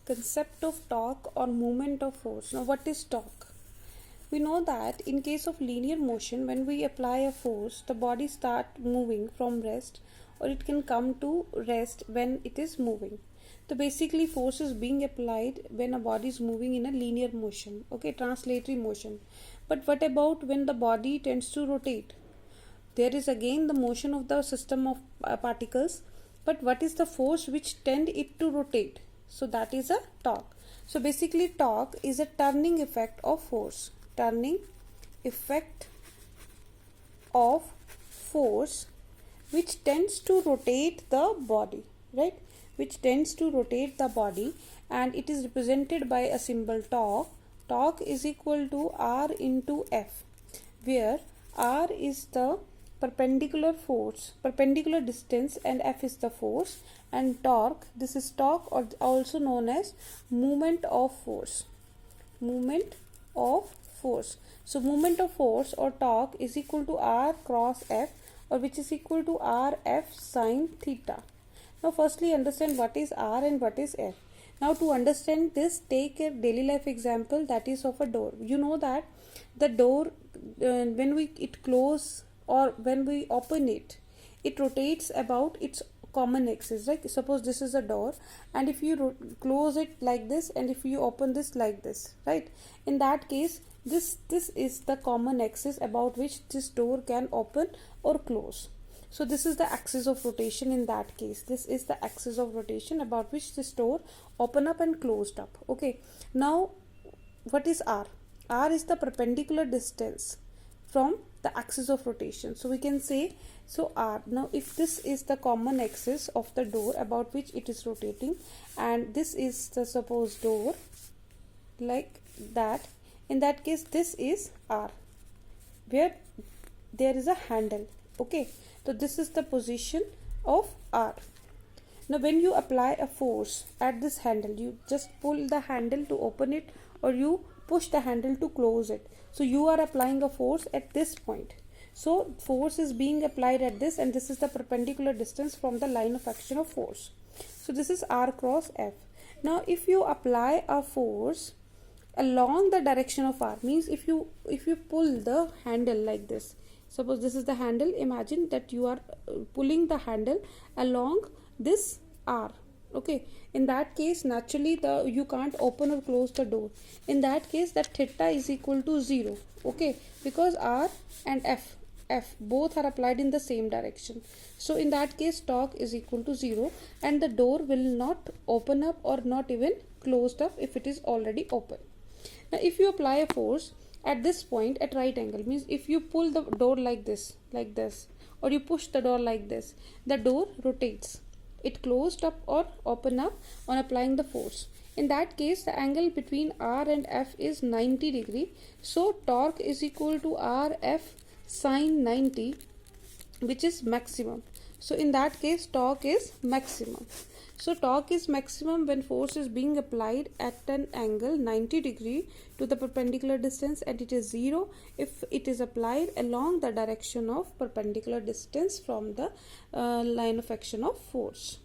concept of torque or movement of force. Now what is torque? We know that in case of linear motion, when we apply a force, the body start moving from rest, or it can come to rest when it is moving. So basically force is being applied when a body is moving in a linear motion, okay, translatory motion. But what about when the body tends to rotate? There is again the motion of the system of particles, but what is the force which tend it to rotate? So that is a torque. So basically torque is a turning effect of force. Turning effect of force which tends to rotate the body, right? Which tends to rotate the body, and it is represented by a symbol torque. Torque is equal to R into F, where R is the perpendicular force, perpendicular distance, and F is the force, and torque, this is torque, or also known as movement of force. Movement of force. So movement of force or torque is equal to R cross F, or which is equal to RF sine theta. Now firstly understand what is R and what is F. Now to understand this, take a daily life example, that is of a door. You know that the door, when it close or when we open it, it rotates about its common axis, right? Suppose this is a door, and if you close it like this, and if you open this like this, right? In that case, this is the common axis about which this door can open or close. So this is the axis of rotation. In that case, this is the axis of rotation about which this door open up and closed up. Okay, now what is R? R is the perpendicular distance from the axis of rotation. So we can say, so R, now if this is the common axis of the door about which it is rotating, and this is the supposed door like that, in that case this is R, where there is a handle. Okay, so this is the position of R. Now when you apply a force at this handle, you just pull the handle to open it, or you push the handle to close it. So you are applying a force at this point. So force is being applied at this, and this is the perpendicular distance from the line of action of force. So this is R cross F. Now if you apply a force along the direction of R, means if you pull the handle like this, suppose this is the handle, imagine that you are pulling the handle along this R. Okay, in that case naturally you can't open or close the door. In that case, that theta is equal to 0. Okay, because R and F both are applied in the same direction. So in that case torque is equal to 0, and the door will not open up or not even closed up if it is already open. Now if you apply a force at this point at right angle, means if you pull the door like this, or you push the door like this, the door rotates. It closed up or open up on applying the force. In that case, the angle between R and F is 90 degree. So torque is equal to RF sine 90, which is maximum. So in that case, torque is maximum. So torque is maximum when force is being applied at an angle 90 degree to the perpendicular distance, and it is 0 if it is applied along the direction of perpendicular distance from the line of action of force.